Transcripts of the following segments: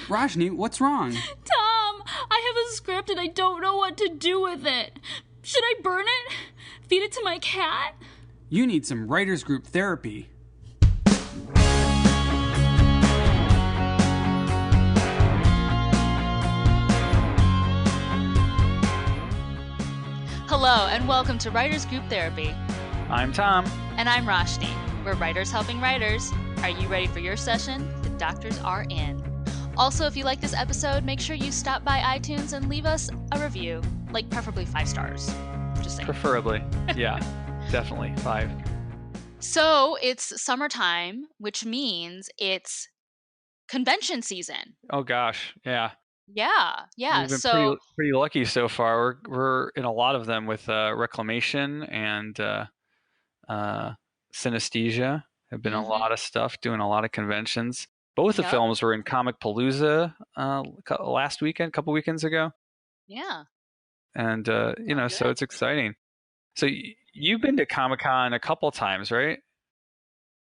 Rajni, what's wrong? Tom, I have a script and I don't know what to do with it. Should I burn it? Feed it to my cat? You need some writers group therapy. Hello and welcome to Writers Group Therapy. I'm Tom. And I'm Roshni. We're writers helping writers. Are you ready for your session? The doctors are in. Also, if you like this episode, make sure you stop by iTunes and leave us a review, like preferably 5 stars. Just saying. Preferably. Yeah, definitely 5. So it's summertime, which means it's convention season. Oh gosh, yeah. Yeah. We've been pretty lucky so far. We're in a lot of them with Reclamation and Synesthesia. Have been a lot of stuff, doing a lot of conventions. Both the films were in Comic Palooza last weekend, a couple weekends ago. Yeah. And so it's exciting. So you've been to Comic-Con a couple times, right?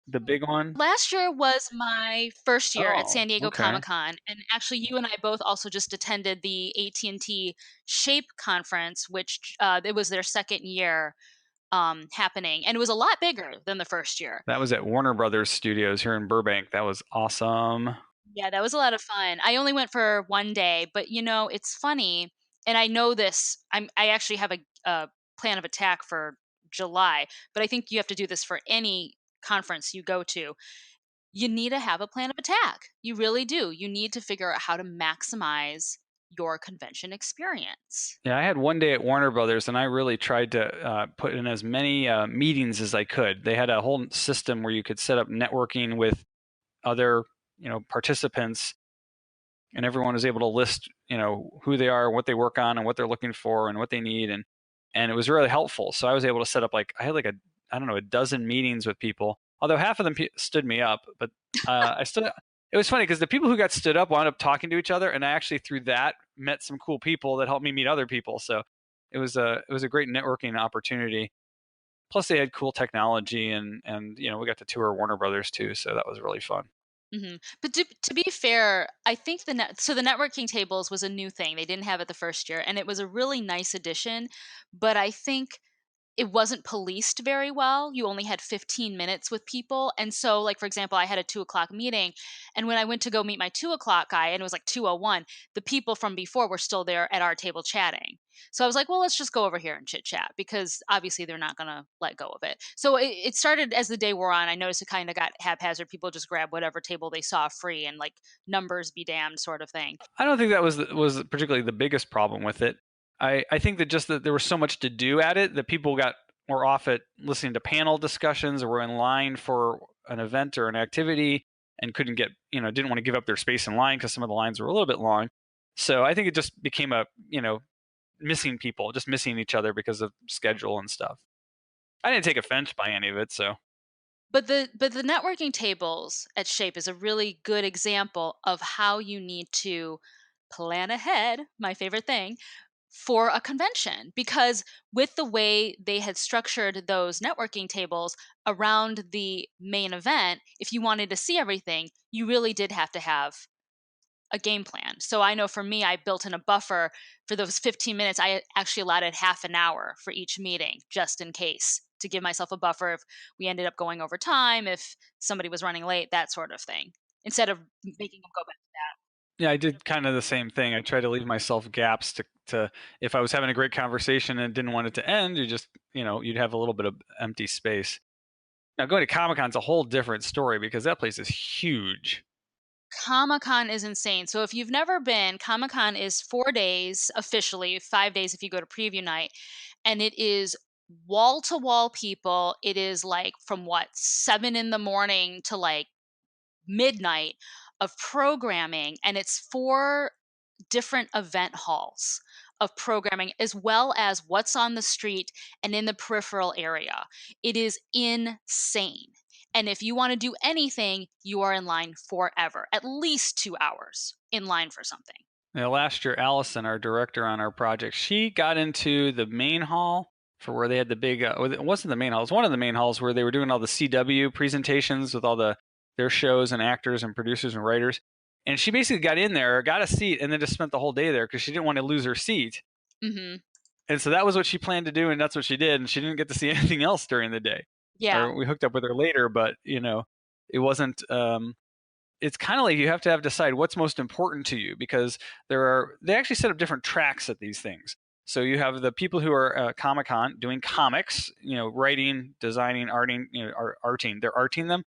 The big one? Last year was my first year at San Diego Comic-Con, and actually you and I both also just attended the AT&T Shape conference, which it was their second year happening, and it was a lot bigger than the first year. That was at Warner Brothers Studios here in Burbank. That was awesome. Yeah, that was a lot of fun. I only went for one day, but it's funny, and I know this. I actually have a plan of attack for July, but I think you have to do this for any conference you go to. You need to have a plan of attack. You really do. You need to figure out how to maximize your convention experience. Yeah, I had one day at Warner Brothers, and I really tried to put in as many meetings as I could. They had a whole system where you could set up networking with other participants, and everyone was able to list who they are, what they work on, and what they're looking for, and what they need, and it was really helpful. So I was able to set up I had a dozen meetings with people, although half of them stood me up, but it was funny because the people who got stood up wound up talking to each other, and I actually through that met some cool people that helped me meet other people. So it was a great networking opportunity. Plus they had cool technology, and we got to tour Warner Brothers too, so that was really fun. Mm-hmm. But to be fair, I think the networking tables was a new thing. They didn't have it the first year, and it was a really nice addition. But I think it wasn't policed very well. You only had 15 minutes with people. And so, like, for example, I had a 2:00 meeting, and when I went to go meet my 2:00 guy, and it was like 2:01, the people from before were still there at our table chatting. So I was like, well, let's just go over here and chit chat, because obviously they're not going to let go of it. So it started as the day wore on. I noticed it kind of got haphazard. People just grab whatever table they saw free, and like, numbers be damned sort of thing. I don't think that was particularly the biggest problem with it. I think that just that there was so much to do at it that people were off at listening to panel discussions, or were in line for an event or an activity and couldn't get, didn't want to give up their space in line because some of the lines were a little bit long. So I think it just became missing people, just missing each other because of schedule and stuff. I didn't take offense by any of it, so. But the networking tables at Shape is a really good example of how you need to plan ahead, my favorite thing, for a convention, because with the way they had structured those networking tables around the main event, if you wanted to see everything, you really did have to have a game plan. So I know for me, I built in a buffer for those 15 minutes. I actually allotted half an hour for each meeting, just in case, to give myself a buffer if we ended up going over time, if somebody was running late, that sort of thing, instead of making them go back to that. Yeah, I did kind of the same thing. I tried to leave myself gaps to if I was having a great conversation and didn't want it to end, you'd have a little bit of empty space. Now, going to Comic-Con is a whole different story because that place is huge. Comic-Con is insane. So if you've never been, Comic-Con is 4 days officially, 5 days if you go to preview night, and it is wall-to-wall people. It is like from 7 in the morning to like midnight of programming, and it's 4 different event halls of programming, as well as what's on the street and in the peripheral area. It is insane. And if you want to do anything, you are in line forever, at least 2 hours in line for something. Yeah, last year, Allison, our director on our project, she got into the main hall for where they had the big, it wasn't the main hall, it was one of the main halls where they were doing all the CW presentations with all the their shows and actors and producers and writers. And she basically got in there, got a seat, and then just spent the whole day there because she didn't want to lose her seat. Mm-hmm. And so that was what she planned to do, and that's what she did. And she didn't get to see anything else during the day. Yeah. Or we hooked up with her later, but it wasn't. It's kind of like you have to decide what's most important to you, because they actually set up different tracks at these things. So you have the people who are Comic-Con doing comics, writing, designing, arting. They're arting them,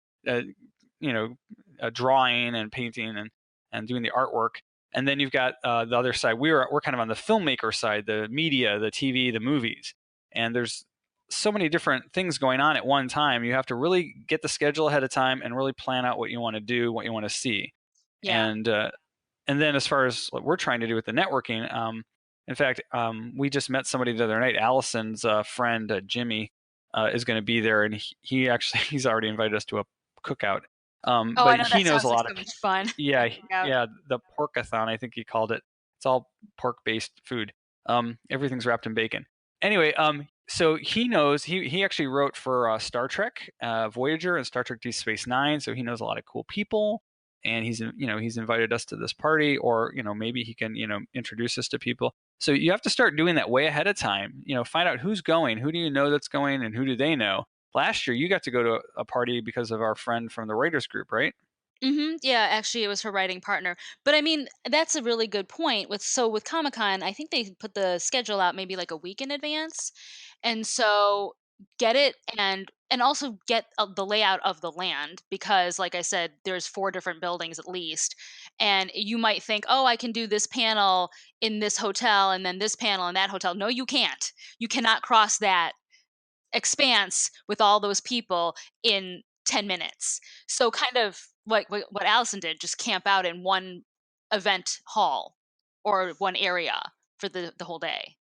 drawing and painting and doing the artwork. And then you've got the other side. We're kind of on the filmmaker side, the media, the TV, the movies. And there's so many different things going on at one time. You have to really get the schedule ahead of time and really plan out what you want to do, what you want to see. Yeah. And then as far as what we're trying to do with the networking, in fact, we just met somebody the other night. Allison's friend, Jimmy, is going to be there, and he's already invited us to a cookout. I But know he that knows sounds a like lot so of much fun. yeah, Yeah. yeah, the porkathon, I think he called it. It's all pork-based food. Everything's wrapped in bacon. Anyway, so he knows he actually wrote for Star Trek, Voyager, and Star Trek Deep Space Nine. So he knows a lot of cool people, and he's invited us to this party, or maybe he can introduce us to people. So you have to start doing that way ahead of time. Find out who's going, who do you know that's going, and who do they know. Last year, you got to go to a party because of our friend from the writers group, right? Yeah, actually it was her writing partner. But I mean, that's a really good point. With Comic-Con, I think they put the schedule out maybe like a week in advance. And so get it, and also get the layout of the land, because like I said, there's 4 different buildings at least. And you might think, "Oh, I can do this panel in this hotel and then this panel in that hotel." No, you can't. You cannot cross that expanse with all those people in 10 minutes. So kind of like what Allison did, just camp out in one event hall or one area for the whole day.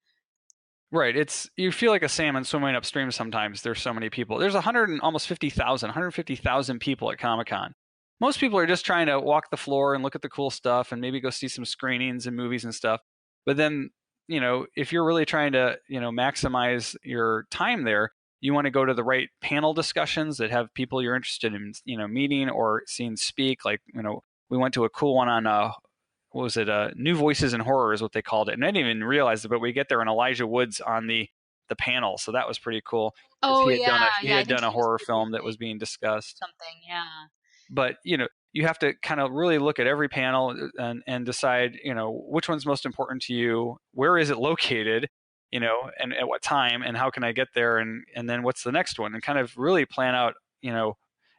Right. You feel like a salmon swimming upstream sometimes. There's so many people. There's 100 and almost 50,000, 150,000 people at Comic-Con. Most people are just trying to walk the floor and look at the cool stuff and maybe go see some screenings and movies and stuff. But then, if you're really trying to, maximize your time there, you want to go to the right panel discussions that have people you're interested in, meeting or seeing speak. Like, we went to a cool one on what was it? New Voices in Horror is what they called it, and I didn't even realize it. But we get there and Elijah Wood's on the panel, so that was pretty cool because Oh he yeah, I had think done a he was horror film that was producing being discussed. something. Yeah. But you have to kind of really look at every panel and decide which one's most important to you, where is it located, and at what time, and how can I get there, and then what's the next one, and kind of really plan out. You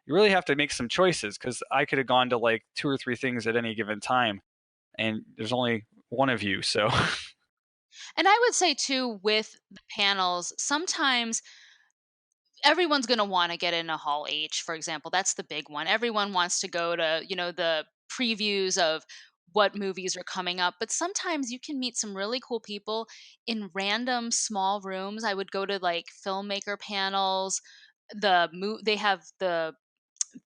really have to make some choices, because I could have gone to like 2 or 3 things at any given time, and there's only one of you, so And I would say too, with the panels, sometimes everyone's going to want to get in a hall H, for example. That's the big one. Everyone wants to go to, the previews of what movies are coming up, but sometimes you can meet some really cool people in random small rooms. I would go to like filmmaker panels. They have the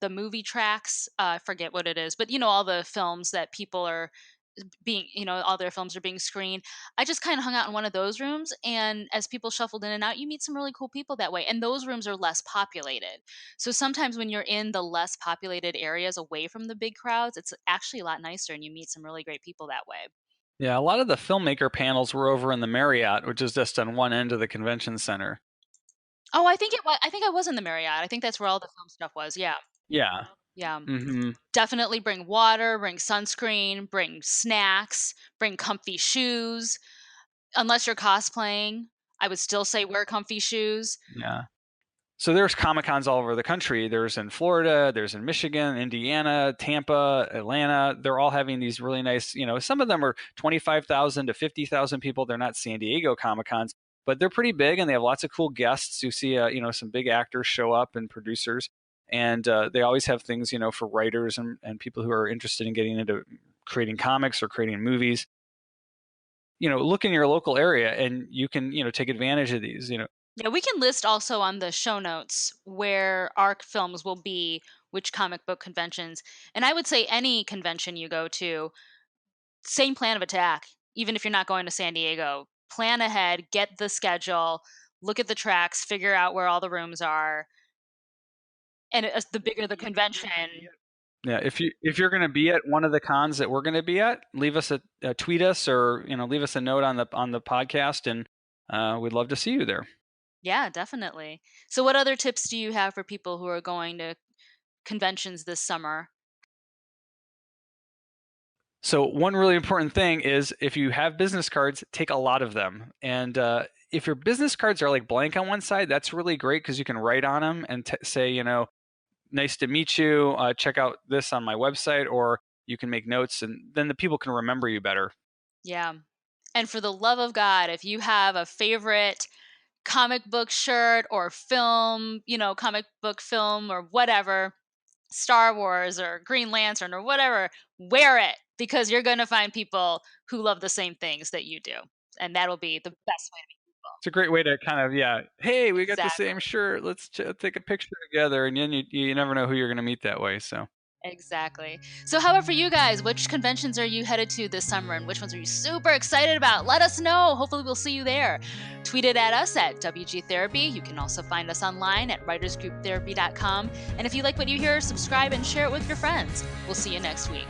movie tracks. I forget what it is, but all the films that people are all their films are being screened. I just kind of hung out in one of those rooms, and as people shuffled in and out, you meet some really cool people that way. And those rooms are less populated. So sometimes when you're in the less populated areas away from the big crowds, it's actually a lot nicer, and you meet some really great people that way. yeah, a lot of the filmmaker panels were over in the Marriott, which is just on one end of the convention center. Oh, I think I was in the Marriott. I think that's where all the film stuff was. Yeah. Yeah. Yeah. Hmm. Definitely bring water, bring sunscreen, bring snacks, bring comfy shoes. Unless you're cosplaying, I would still say wear comfy shoes. Yeah. So there's Comic Cons all over the country. There's in Florida, there's in Michigan, Indiana, Tampa, Atlanta. They're all having these really nice, some of them are 25,000 to 50,000 people. They're not San Diego Comic Cons, but they're pretty big, and they have lots of cool guests. You see, some big actors show up and producers, and they always have things, for writers and people who are interested in getting into creating comics or creating movies. Look in your local area, and you can, take advantage of these. Yeah, we can list also on the show notes where our films will be, which comic book conventions. And I would say any convention you go to, same plan of attack. Even if you're not going to San Diego, plan ahead, get the schedule, look at the tracks, figure out where all the rooms are. And the bigger the convention, Yeah, if you're going to be at one of the cons that we're going to be at, leave us a tweet us, or leave us a note on the podcast, and we'd love to see you there. Yeah, definitely. So what other tips do you have for people who are going to conventions this summer? So one really important thing is if you have business cards, take a lot of them. And if your business cards are like blank on one side, that's really great because you can write on them and say, nice to meet you. Check out this on my website, or you can make notes, and then the people can remember you better. Yeah. And for the love of God, if you have a favorite comic book shirt or film, comic book film or whatever, Star Wars or Green Lantern or whatever, wear it, because you're going to find people who love the same things that you do. And that'll be the best way to meet people. It's a great way to kind of, hey, we got the Exactly. same shirt. Let's take a picture together. And then you never know who you're going to meet that way. So. Exactly. So how about for you guys? Which conventions are you headed to this summer, and which ones are you super excited about? Let us know. Hopefully we'll see you there. Tweet it at us at WG Therapy. You can also find us online at writersgrouptherapy.com. And if you like what you hear, subscribe and share it with your friends. We'll see you next week.